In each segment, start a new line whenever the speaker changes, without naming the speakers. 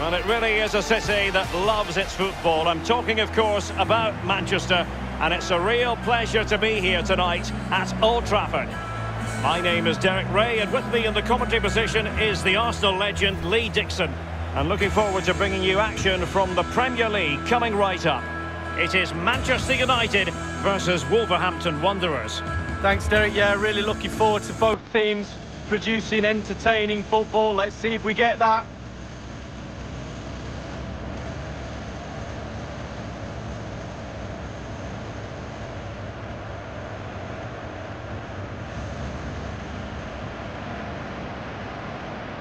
Well, it really is a city that loves its football. I'm talking, of course, about Manchester, and it's a real pleasure to be here tonight at Old Trafford. My name is Derek Ray, and with me in the commentary position is the Arsenal legend Lee Dixon. And looking forward to bringing you action from the Premier League coming right up. It is Manchester United versus Wolverhampton Wanderers.
Thanks, Derek. Yeah, really looking forward to both teams producing entertaining football. Let's see if we get that.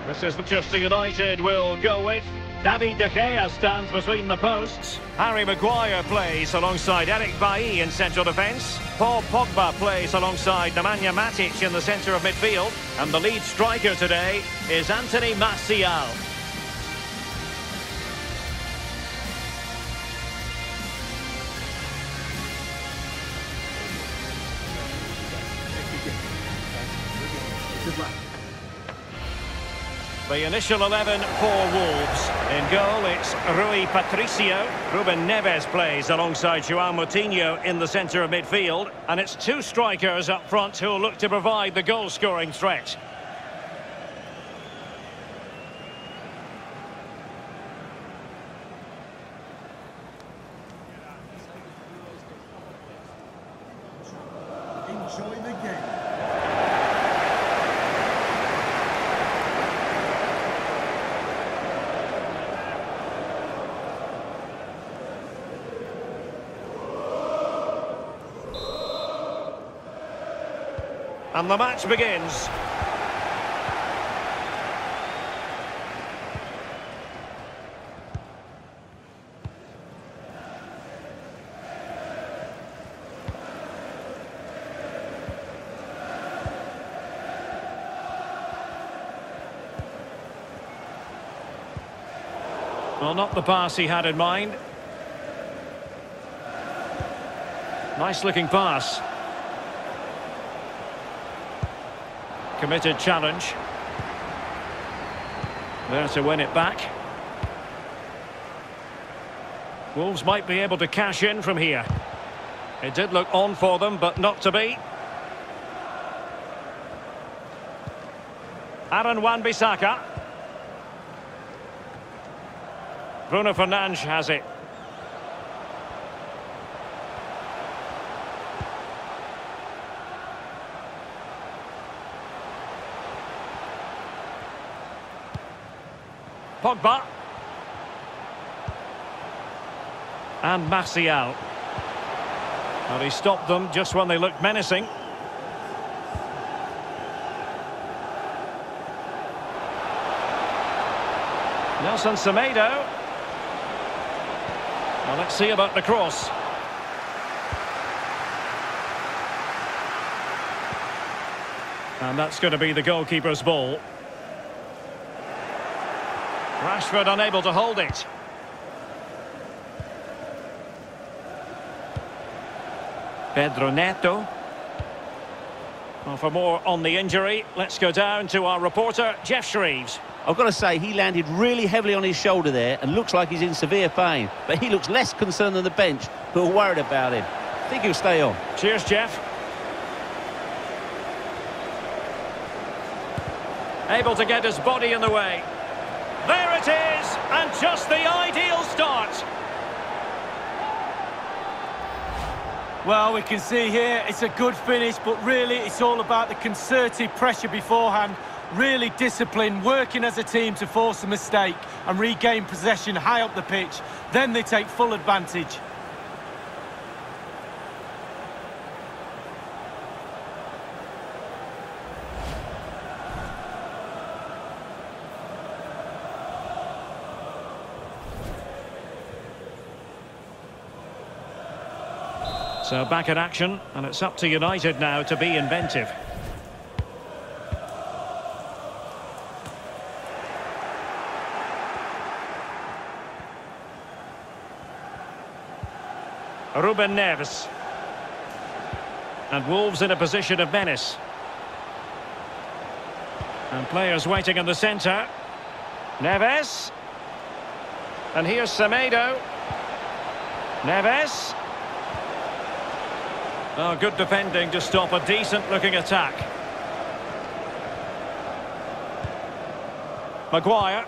This is Manchester United will go with. David De Gea stands between the posts. Harry Maguire plays alongside Eric Bailly in central defence. Paul Pogba plays alongside Nemanja Matic in the centre of midfield. And the lead striker today is Anthony Martial.
Good luck.
The initial 11 for Wolves. In goal, it's Rui Patricio. Ruben Neves plays alongside João Moutinho in the centre of midfield. And it's two strikers up front who will look to provide the goal-scoring threat.
Enjoy the game.
And the match begins. Well, not the pass he had in mind. Nice looking pass. Committed challenge. There to win it back. Wolves might be able to cash in from here. It did look on for them, but not to be. Aaron Wan-Bissaka. Bruno Fernandes has it. Pogba. And Martial. Well, he stopped them just when they looked menacing. Nelson Semedo. Well, let's see about the cross. And that's going to be the goalkeeper's ball. Rashford unable to hold it. Pedro Neto. Well, for more on the injury, let's go down to our reporter, Jeff Shreves.
I've got to say, he landed really heavily on his shoulder there and looks like he's in severe pain. But he looks less concerned than the bench, who are worried about him. I think he'll stay on.
Cheers, Jeff. Able to get his body in the way. There it is, and just the ideal start.
Well, we can see here it's a good finish, but really it's all about the concerted pressure beforehand. Really disciplined, working as a team to force a mistake and regain possession high up the pitch. Then they take full advantage.
So back in action, and it's up to United now to be inventive. Ruben Neves. And Wolves in a position of menace. And players waiting in the centre. Neves. And here's Semedo. Neves. Oh, good defending to stop a decent-looking attack. Maguire.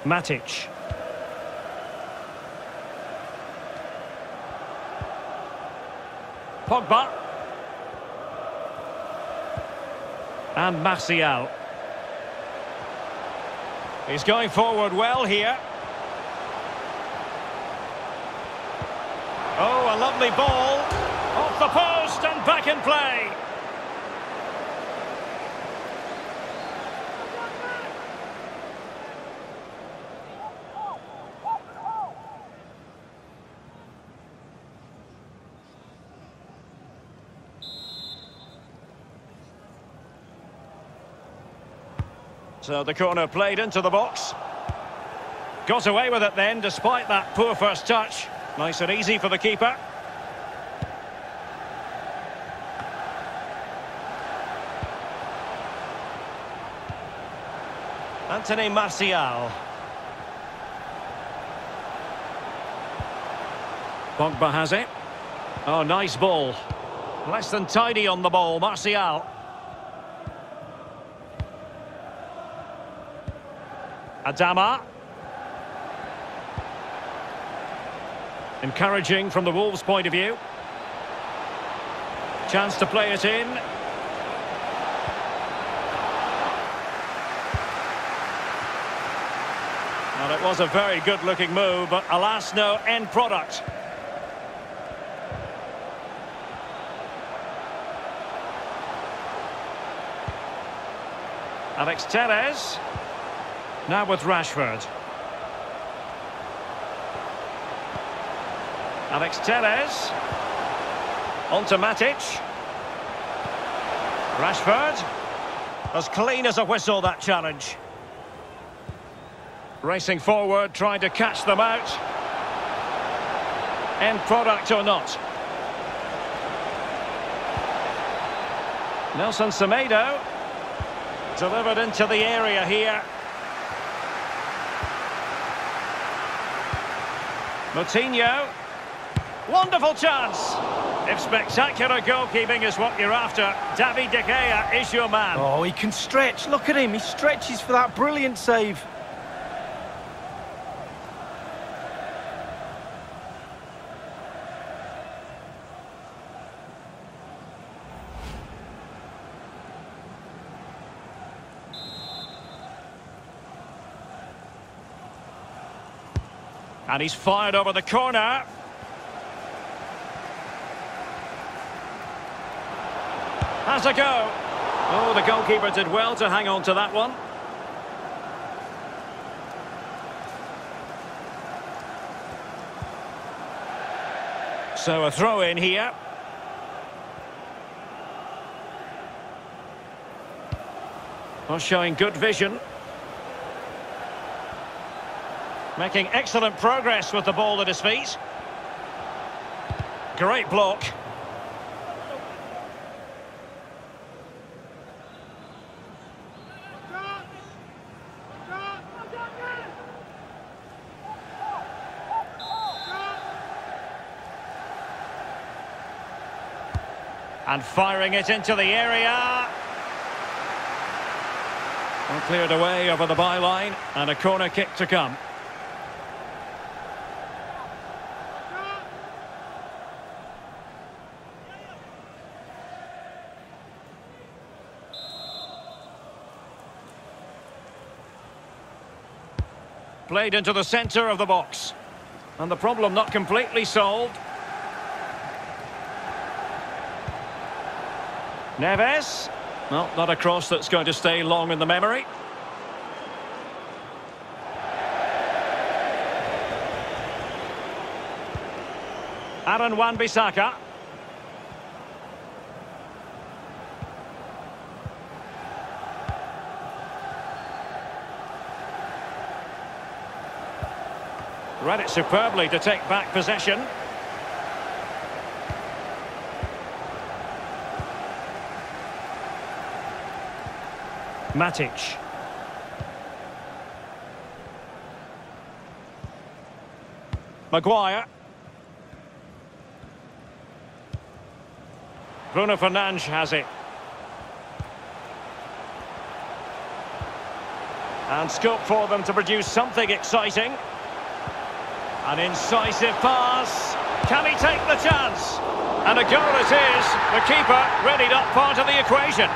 Matic. Pogba. And Martial. He's going forward well here. Oh, a lovely ball. Off the post and back in play. So the corner played into the box. Got away with it then, despite that poor first touch. Nice and easy for the keeper. Anthony Martial. Pogba has it. Oh, nice ball. Less than tidy on the ball, Martial. Adama. Encouraging from the Wolves' point of view. Chance to play it in. Well, it was a very good-looking move, but alas, no end product. Alex Telles. Now with Rashford. Alex Telles. On to Matic. Rashford. As clean as a whistle, that challenge. Racing forward, trying to catch them out. End product or not. Nelson Semedo. Delivered into the area here. Moutinho. Wonderful chance. If spectacular goalkeeping is what you're after, David De Gea is your man.
Oh, he can stretch. Look at him. He stretches for that brilliant save.
And he's fired over the corner. Has a go. Oh, the goalkeeper did well to hang on to that one. So a throw in here. Well, showing good vision. Making excellent progress with the ball at his feet. Great block. And firing it into the area. Well, cleared away over the byline, and a corner kick to come. Played into the centre of the box. And the problem not completely solved. Neves. Well, not a cross that's going to stay long in the memory. Aaron Wan-Bissaka. Read it superbly to take back possession. Matic. Maguire. Bruno Fernandes has it. And scope for them to produce something exciting. An incisive pass. Can he take the chance? And a goal it is. The keeper really not part of the equation.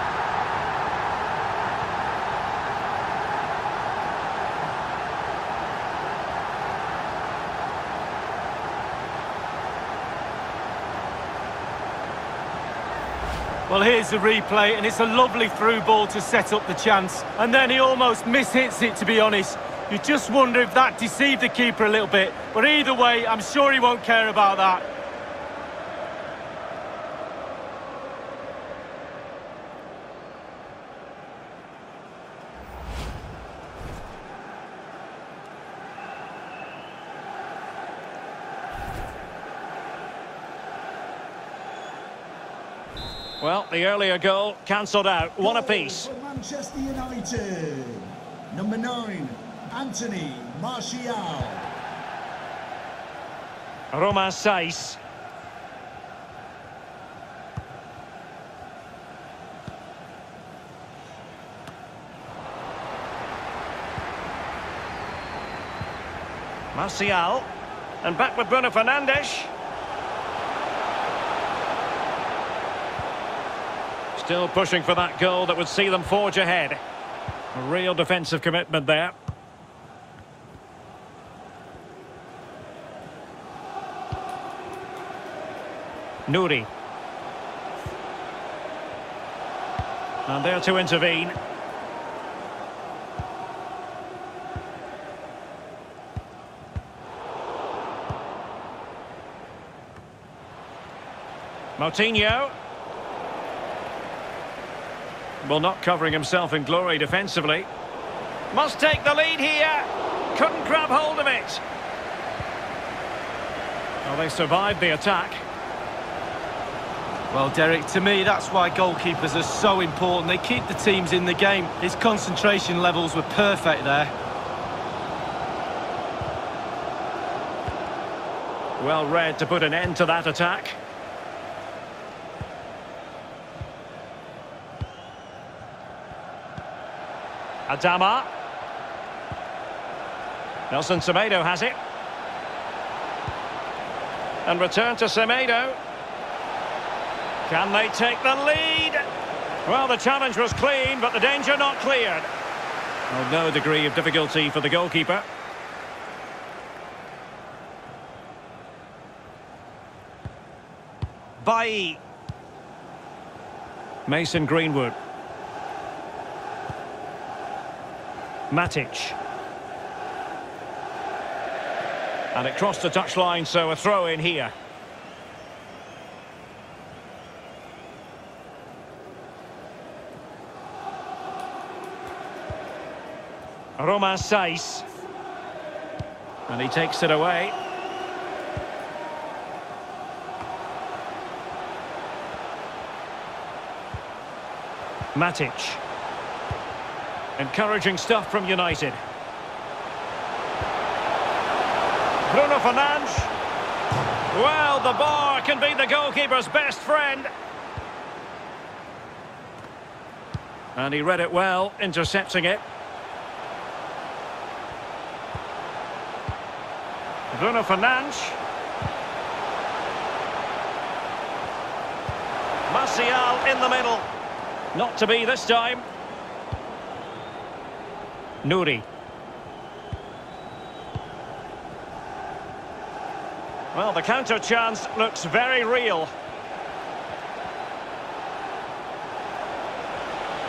Well, here's the replay, and it's a lovely through ball to set up the chance. And then he almost mishits it, to be honest. You just wonder if that deceived the keeper a little bit. But either way, I'm sure he won't care about that.
Well, the earlier goal cancelled out. One apiece.
For Manchester United. Number 9, Anthony Martial.
Romain Saiss. Martial. And back with Bruno Fernandes. Still pushing for that goal that would see them forge ahead. A real defensive commitment there. Nouri. And there to intervene. Moutinho. Well, not covering himself in glory defensively. Must take the lead here. Couldn't grab hold of it. Well, they survived the attack.
Well, Derek, to me, that's why goalkeepers are so important. They keep the teams in the game. His concentration levels were perfect there.
Well read to put an end to that attack. Adama. Nelson Semedo has it. And return to Semedo. Can they take the lead? Well, the challenge was clean, but the danger not cleared. Well, no degree of difficulty for the goalkeeper. Bailly. Mason Greenwood. Matic. And it crossed the touchline, so a throw in here. Romain Saiss. And he takes it away. Matic. Encouraging stuff from United. Bruno Fernandes. Well, the bar can be the goalkeeper's best friend. And he read it well, intercepting it. Bruno Fernandes. Martial in the middle. Not to be this time. Nouri. Well, the counter chance looks very real.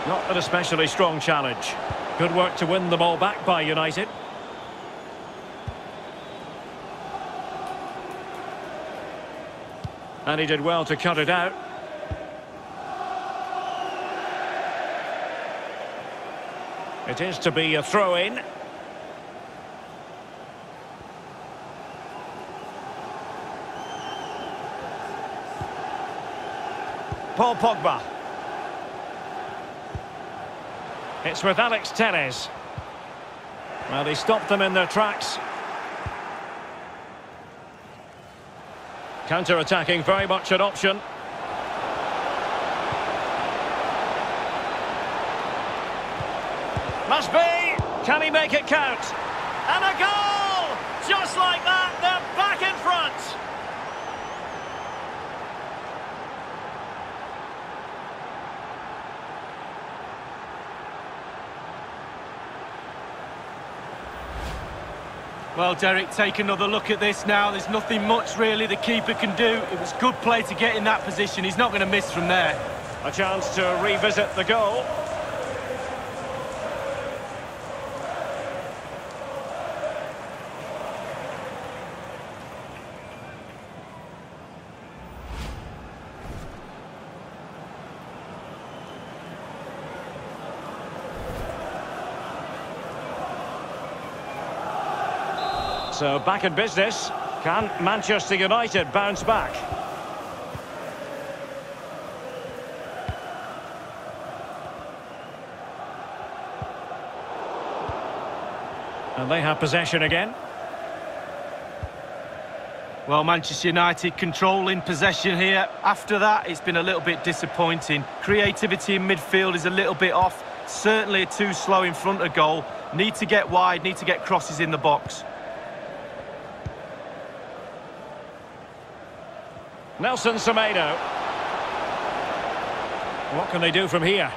Not an especially strong challenge. Good work to win the ball back by United. And he did well to cut it out. It is to be a throw-in. Paul Pogba. It's with Alex Telles. Well, he stopped them in their tracks. Counter-attacking, very much an option. Must be! Can he make it count? And a goal! Just like that, they're back in front!
Well, Derek, take another look at this now. There's nothing much, really, the keeper can do. It was good play to get in that position. He's not going to miss from there.
A chance to revisit the goal. So back in business. Can Manchester United bounce back? And they have possession again.
Well, Manchester United controlling possession here. After that, it's been a little bit disappointing. Creativity in midfield is a little bit off. Certainly too slow in front of goal. Need to get wide, need to get crosses in the box.
Nelson Semedo. What can they do from here?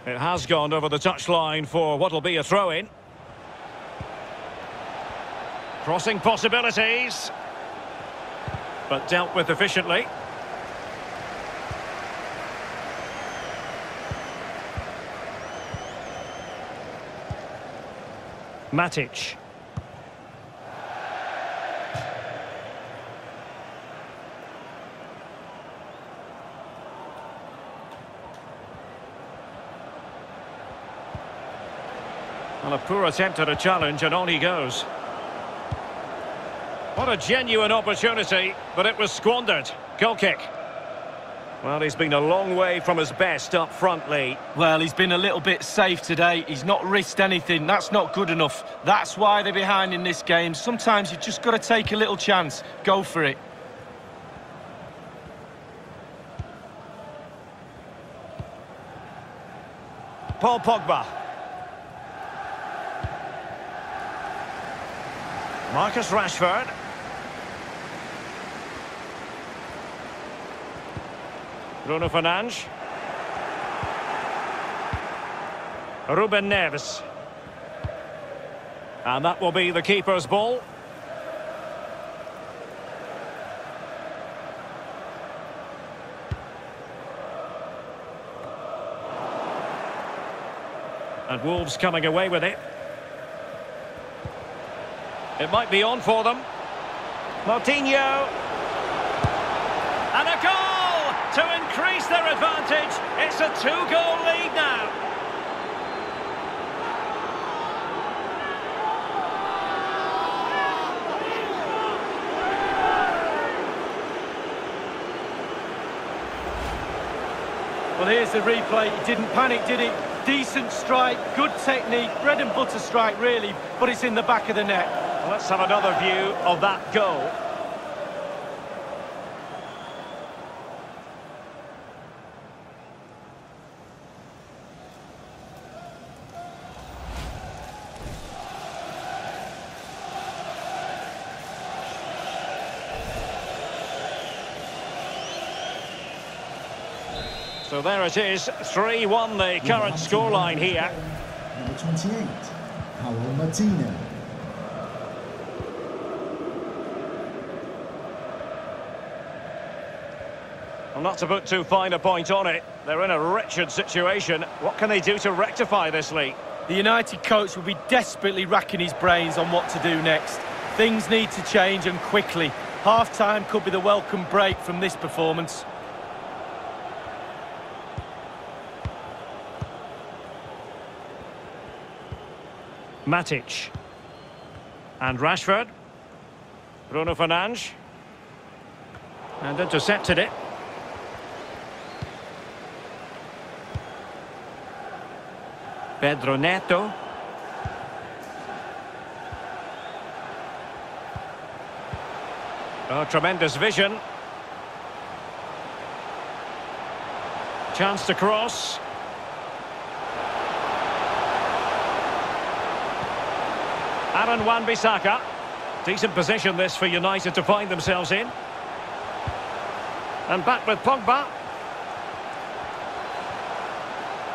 It has gone over the touchline for what will be a throw-in. Crossing possibilities. But dealt with efficiently. Matic. Well, a poor attempt at a challenge, and on he goes. What a genuine opportunity, but it was squandered. Goal kick. Well, he's been a long way from his best up front, Lee.
Well, he's been a little bit safe today. He's not risked anything. That's not good enough. That's why they're behind in this game. Sometimes you've just got to take a little chance. Go for it.
Paul Pogba. Marcus Rashford. Bruno Fernandes. Ruben Neves. And that will be the keeper's ball. And Wolves coming away with it. It might be on for them. Martinho. And a goal to increase their advantage. It's a 2-goal lead now.
Well, here's the replay. He didn't panic, did he? Decent strike, good technique, bread and butter strike, really, but it's in the back of the net.
Let's have another view of that goal. So there it is, 3-1 the current scoreline here.
Number 28, Paolo Martinez.
Well, not to put too fine a point on it, they're in a wretched situation. What can they do to rectify this leak?
The United coach will be desperately racking his brains on what to do next. Things need to change, and quickly. Half-time could be the welcome break from this performance.
Matic. And Rashford. Bruno Fernandes. And intercepted it. Pedro Neto. Oh, tremendous vision. Chance to cross. Aaron Wan-Bissaka. Decent position this for United to find themselves in. And back with Pogba.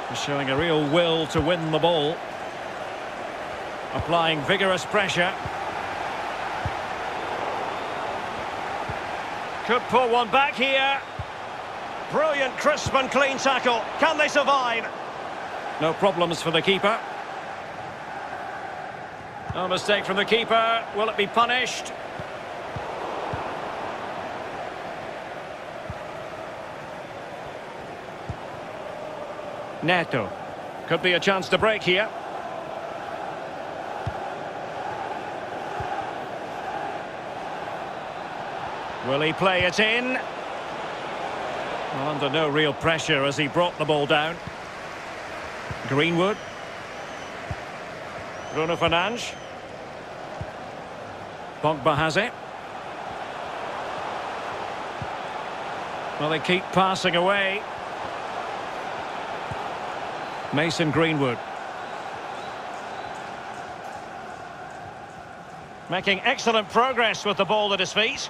He's showing a real will to win the ball. Applying vigorous pressure. Could pull one back here. Brilliant, crisp and clean tackle. Can they survive? No problems for the keeper. No mistake from the keeper. Will it be punished? Neto. Could be a chance to break here. Will he play it in? Well, under no real pressure as he brought the ball down. Greenwood. Bruno Fernandes. Pogba has it. Well, they keep passing away. Mason Greenwood. Making excellent progress with the ball at his feet.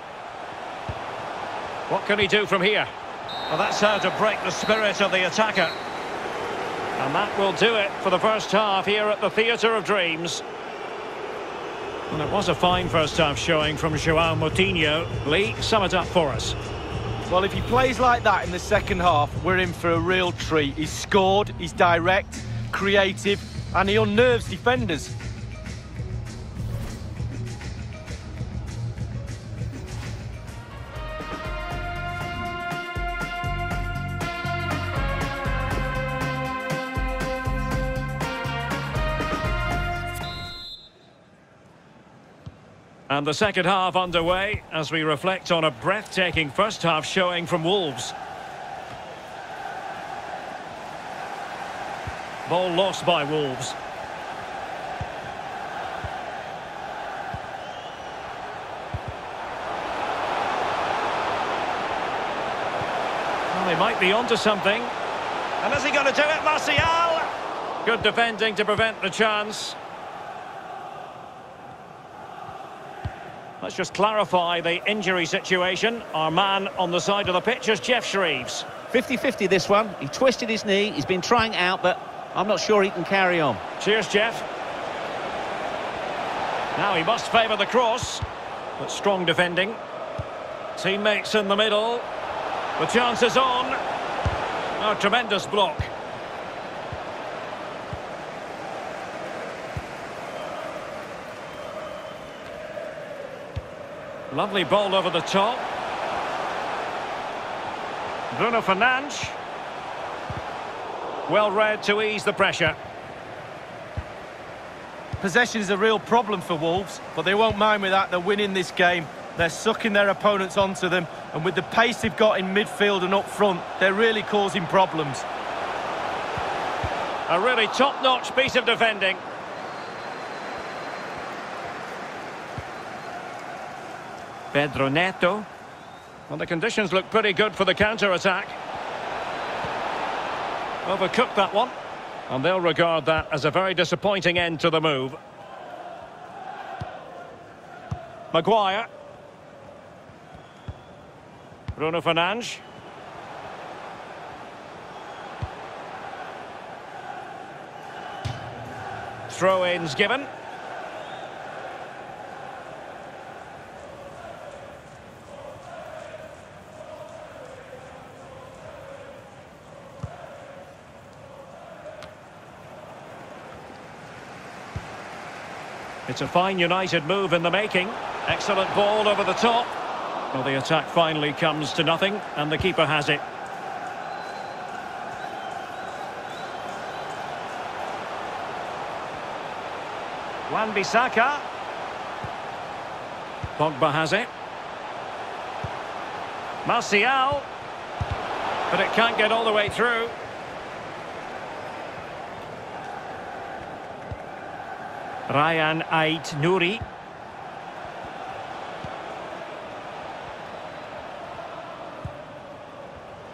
What can he do from here? Well, that's how to break the spirit of the attacker. And that will do it for the first half here at the Theatre of Dreams. And it was a fine first half showing from João Moutinho. Lee, sum it up for us.
Well, if he plays like that in the second half, we're in for a real treat. He's scored, he's direct, creative, and he unnerves defenders.
And the second half underway as we reflect on a breathtaking first half showing from Wolves. Ball lost by Wolves. Well, they might be onto something. And is he going to do it, Martial? Good defending to prevent the chance. Let's just clarify the injury situation. Our man on the side of the pitch is Jeff Shreves.
50-50 this one. He twisted his knee. He's been trying out, but I'm not sure he can carry on.
Cheers, Jeff. Now he must favour the cross. But strong defending. Teammates in the middle. The chance is on. Oh, tremendous block. Lovely ball over the top. Bruno Fernandes. Well read to ease the pressure.
Possession is a real problem for Wolves, but they won't mind with that. They're winning this game. They're sucking their opponents onto them, and with the pace they've got in midfield and up front, they're really causing problems.
A really top-notch piece of defending. Pedro Neto. Well, the conditions look pretty good for the counter-attack. Overcooked that one. And they'll regard that as a very disappointing end to the move. Maguire. Bruno Fernandes. Throw-ins given. It's a fine United move in the making. Excellent ball over the top. Well, the attack finally comes to nothing, and the keeper has it. Wan-Bissaka. Pogba has it. Martial. But it can't get all the way through. Ryan Ait-Nouri.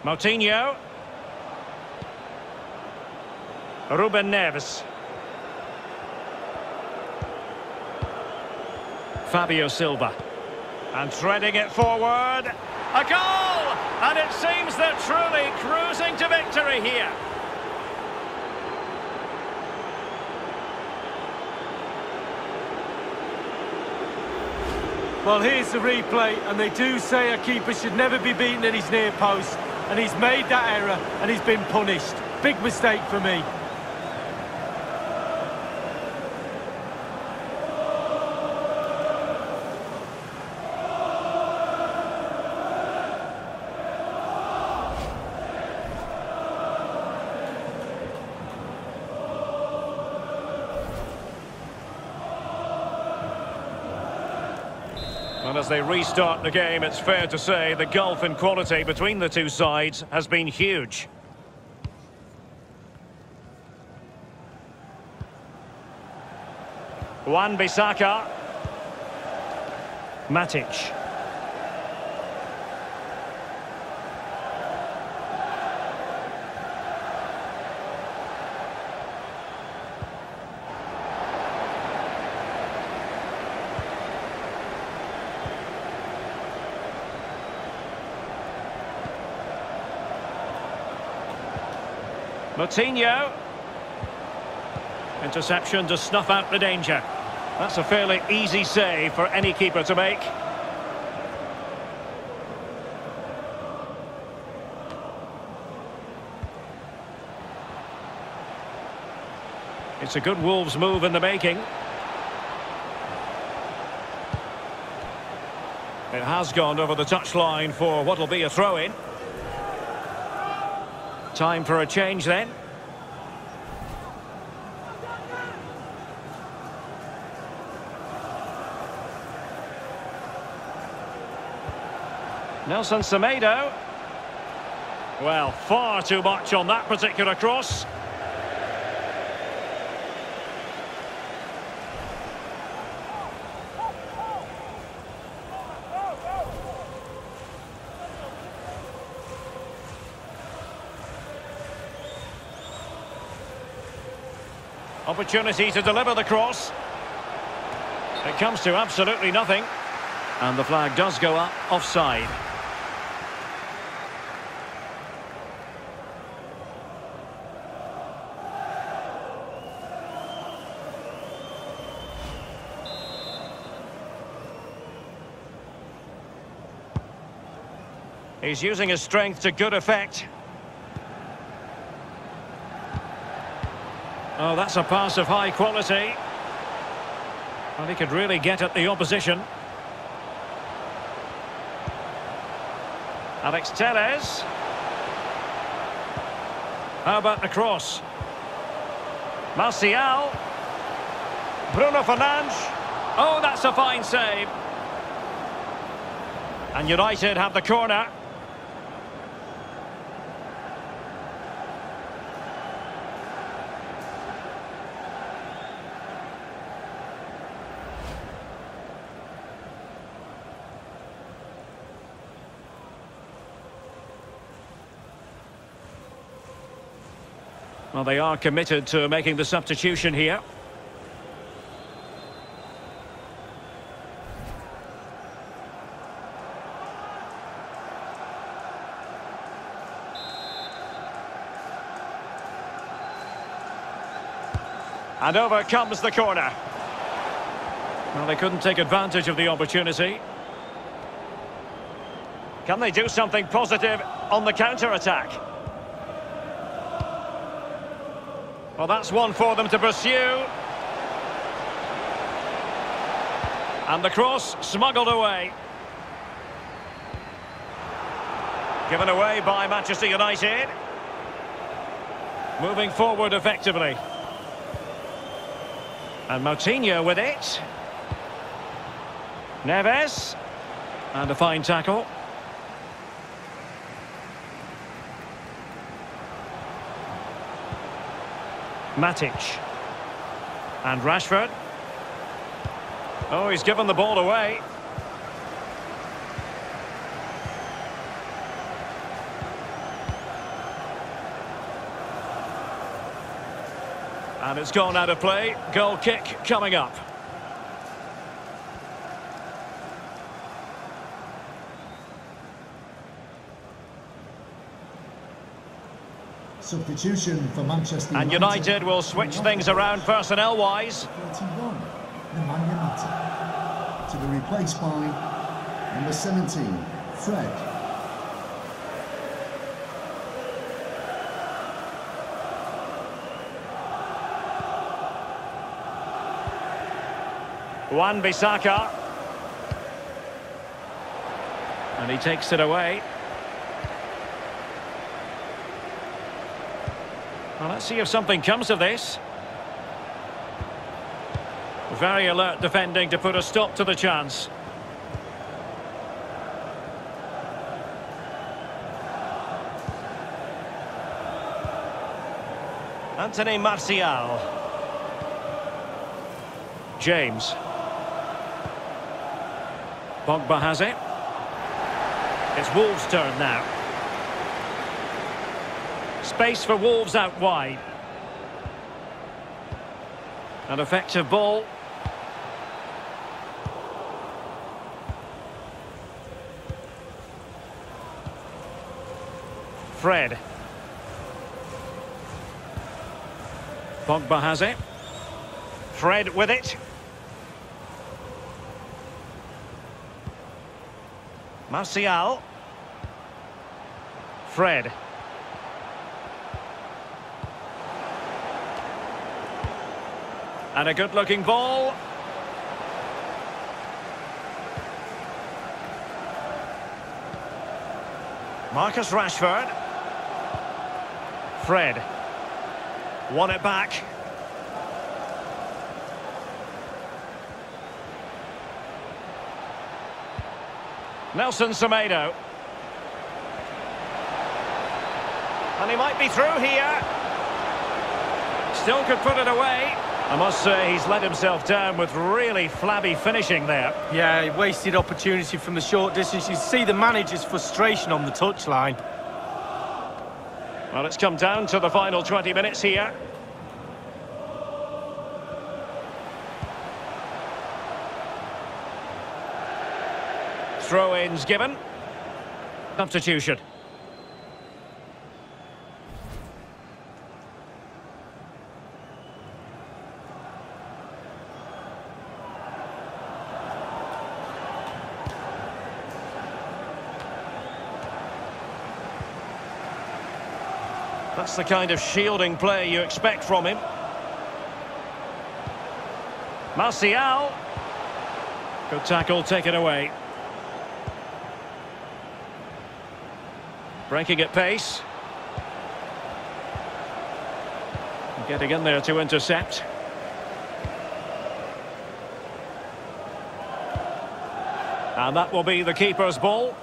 Moutinho. Ruben Neves. Fabio Silva. And threading it forward. A goal! And it seems they're truly cruising to victory here.
Well, here's the replay, and they do say a keeper should never be beaten at his near post, and he's made that error, and he's been punished. Big mistake for me.
And as they restart the game, it's fair to say the gulf in quality between the two sides has been huge. Wan-Bissaka. Matic. Moutinho. Interception to snuff out the danger. That's a fairly easy save for any keeper to make. It's a good Wolves move in the making. It has gone over the touchline for what will be a throw-in. Time for a change then. Nelson Semedo. Well, far too much on that particular cross. Opportunity to deliver the cross. It comes to absolutely nothing. And the flag does go up offside. He's using his strength to good effect. Oh, that's a pass of high quality. Well, he could really get at the opposition. Alex Telles. How about the cross? Martial. Bruno Fernandes. Oh, that's a fine save. And United have the corner. Well, they are committed to making the substitution here. And over comes the corner. Well, they couldn't take advantage of the opportunity. Can they do something positive on the counter-attack? Well, that's one for them to pursue. And the cross smuggled away. Given away by Manchester United. Moving forward effectively. And Moutinho with it. Neves. And a fine tackle. Matic. And Rashford. Oh, he's given the ball away. And it's gone out of play. Goal kick coming up.
Substitution for Manchester
And United will switch things around personnel-wise.
31, Nemanja Matic. To be replaced by number 17, Fred.
Wan-Bissaka. And he takes it away. Well, let's see if something comes of this. Very alert defending to put a stop to the chance. Anthony Martial. James. Pogba has it. It's Wolves' turn now. Space for Wolves out wide. An effective ball. Fred. Pogba has it. Fred with it. Martial. Fred. And a good-looking ball. Marcus Rashford. Fred. Won it back. Nelson Semedo. And he might be through here. Still could put it away. I must say he's let himself down with really flabby finishing there.
Yeah, he wasted opportunity from the short distance. You see the manager's frustration on the touchline.
Well, it's come down to the final 20 minutes here. Throw-ins given. Substitution. That's the kind of shielding play you expect from him. Martial. Good tackle, taken away. Breaking at pace. Getting in there to intercept. And that will be the keeper's ball.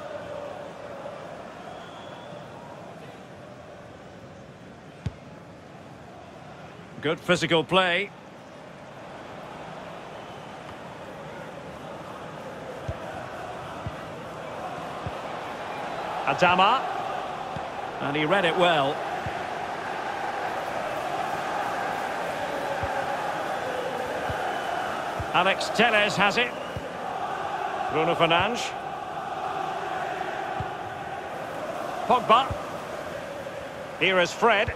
Good physical play. Adama. And he read it well. Alex Telles has it. Bruno Fernandes. Pogba. Here is Fred.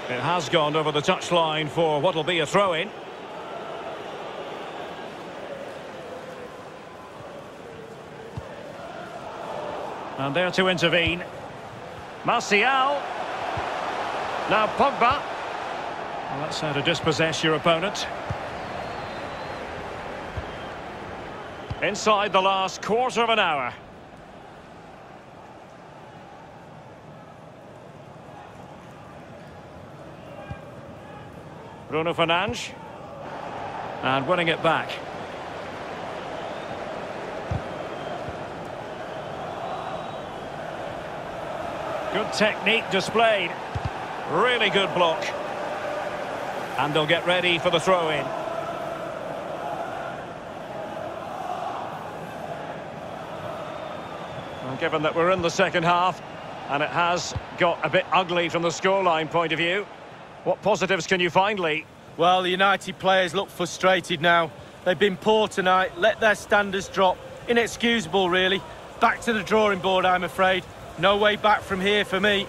It has gone over the touchline for what will be a throw-in. And there to intervene. Martial. Now Pogba. Well, that's how to dispossess your opponent. Inside the last quarter of an hour. Bruno Fernandes. And winning it back. Good technique displayed. Really good block. And they'll get ready for the throw-in. Well, given that we're in the second half, And it has got a bit ugly from the scoreline point of view. What positives can you find, Lee?
Well, the United players look frustrated now. They've been poor tonight, let their standards drop. Inexcusable, really. Back to the drawing board, I'm afraid. No way back from here for me.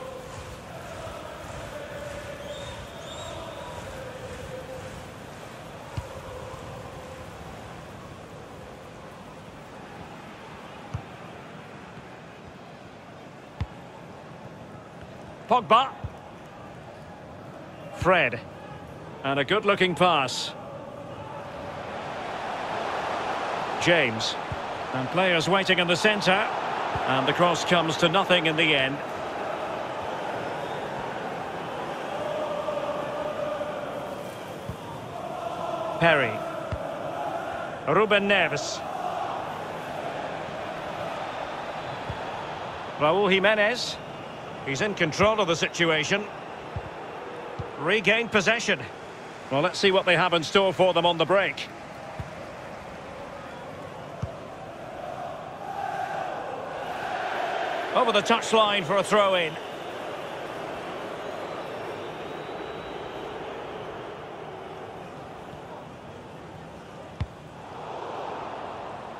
Pogba. Fred. And a good-looking pass. James. And players waiting in the centre. And the cross comes to nothing in the end. Perry. Ruben Neves. Raúl Jimenez. He's in control of the situation. Regained possession. Well, let's see what they have in store for them on the break. Over the touchline for a throw-in.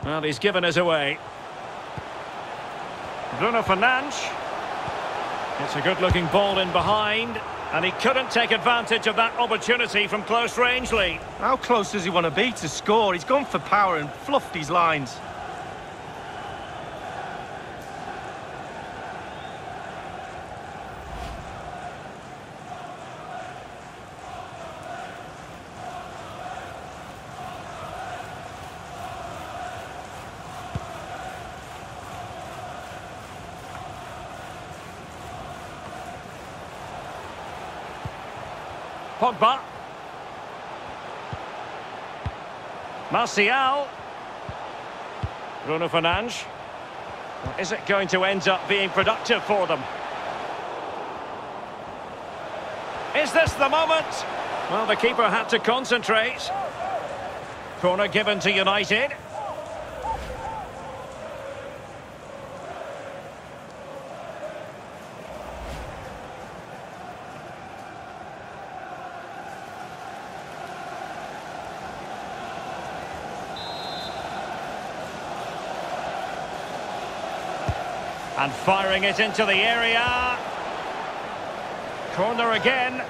Well, he's given us away. Bruno Fernandes. It's a good-looking ball in behind, and he couldn't take advantage of that opportunity from close range, Lee.
How close does he want to be to score? He's gone for power and fluffed his lines.
Pogba. Martial. Bruno Fernandes. Well, is it going to end up being productive for them? Is this the moment? Well, the keeper had to concentrate. Corner given to United. And firing it into the area. Corner again.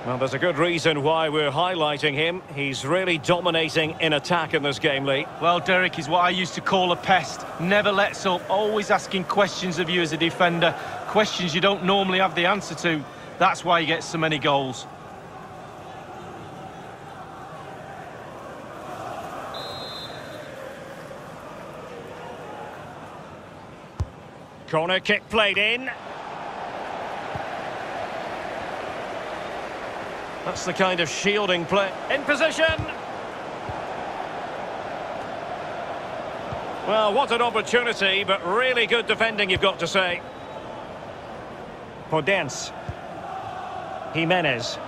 Well, there's a good reason why we're highlighting him. He's really dominating in attack in this game, Lee.
Well, Derek is what I used to call a pest. Never lets up, always asking questions of you as a defender. Questions you don't normally have the answer to. That's why he gets so many goals.
Corner kick played in. That's the kind of shielding play. In position. Well, what an opportunity, but really good defending, you've got to say. Podence. Jimenez.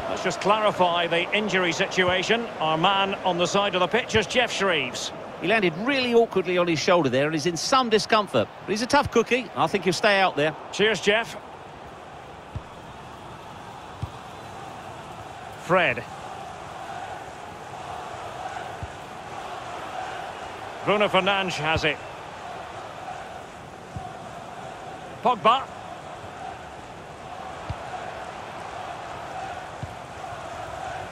Let's just clarify the injury situation. Our man on the side of the pitch is Jeff Shreves.
He landed really awkwardly on his shoulder there and is in some discomfort. But he's a tough cookie. I think he'll stay out there.
Cheers, Jeff. Fred. Bruno Fernandes has it. Pogba.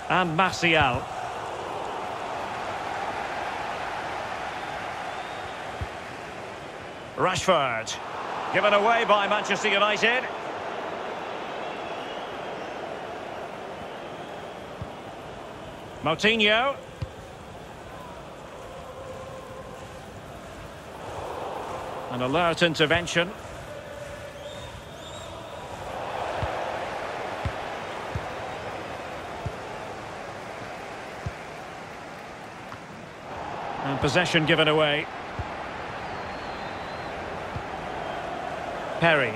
And Martial. Rashford. Given away by Manchester United. Moutinho. An alert intervention. And possession given away. Perry.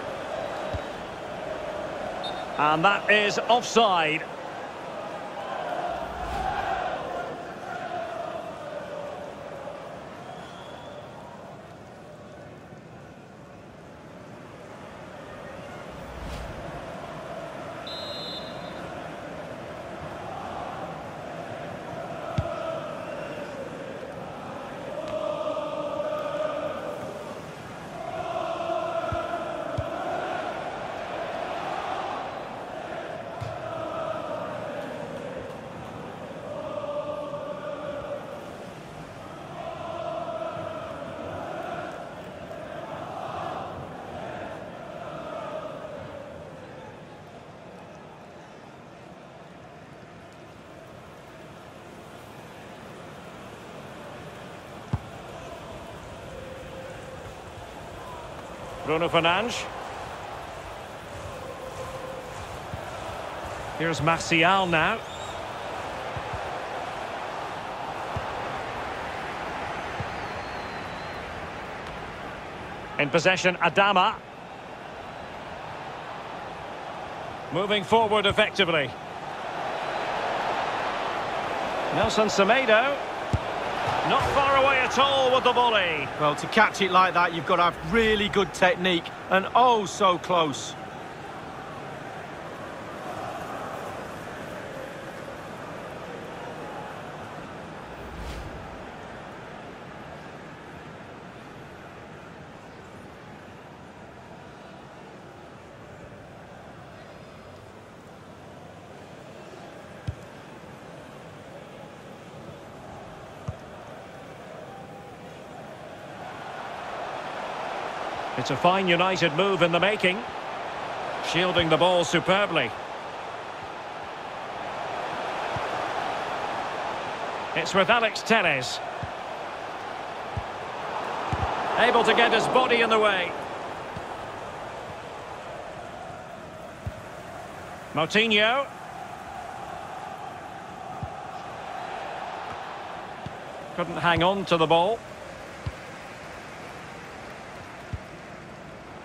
And that is offside. Bruno Fernandes. Here's Martial now. In possession, Adama. Moving forward effectively. Nelson Semedo. Not far away at all with the volley.
Well, to catch it like that, you've got to have really good technique, and oh, so close.
It's a fine United move in the making. Shielding the ball superbly. It's with Alex Telles. Able to get his body in the way. Moutinho. Couldn't hang on to the ball.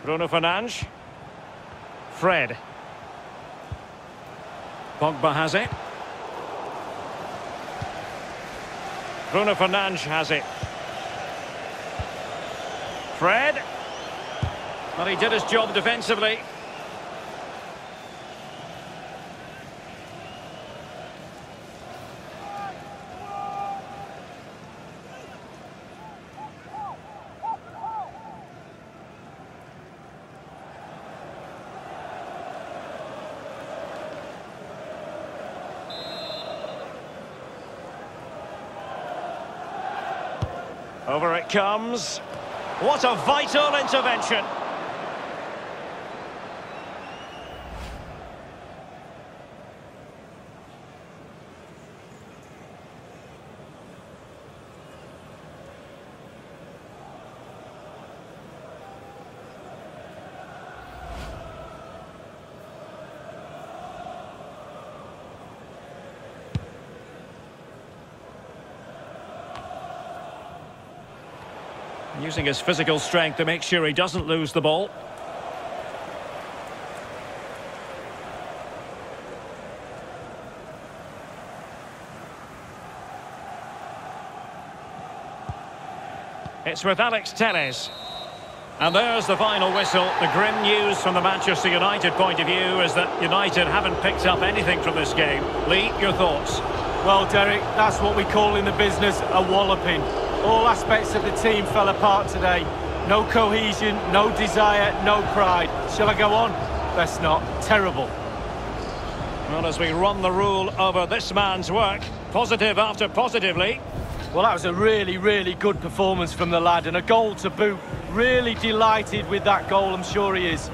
Bruno Fernandes. Fred. Pogba has it. Bruno Fernandes has it. Fred. Well, he did his job defensively. Over it comes. What a vital intervention. Using his physical strength to make sure he doesn't lose the ball. It's with Alex Telles. And there's the final whistle. The grim news from the Manchester United point of view is that United haven't picked up anything from this game. Lee, your thoughts?
Well, Derek, that's what we call in the business a walloping. All aspects of the team fell apart today. No cohesion, no desire, no pride. Shall I go on? Best not. Terrible.
Well, as we run the rule over this man's work, positive after positively.
Well, that was a really, really good performance from the lad, and a goal to boot. Really delighted with that goal, I'm sure he is.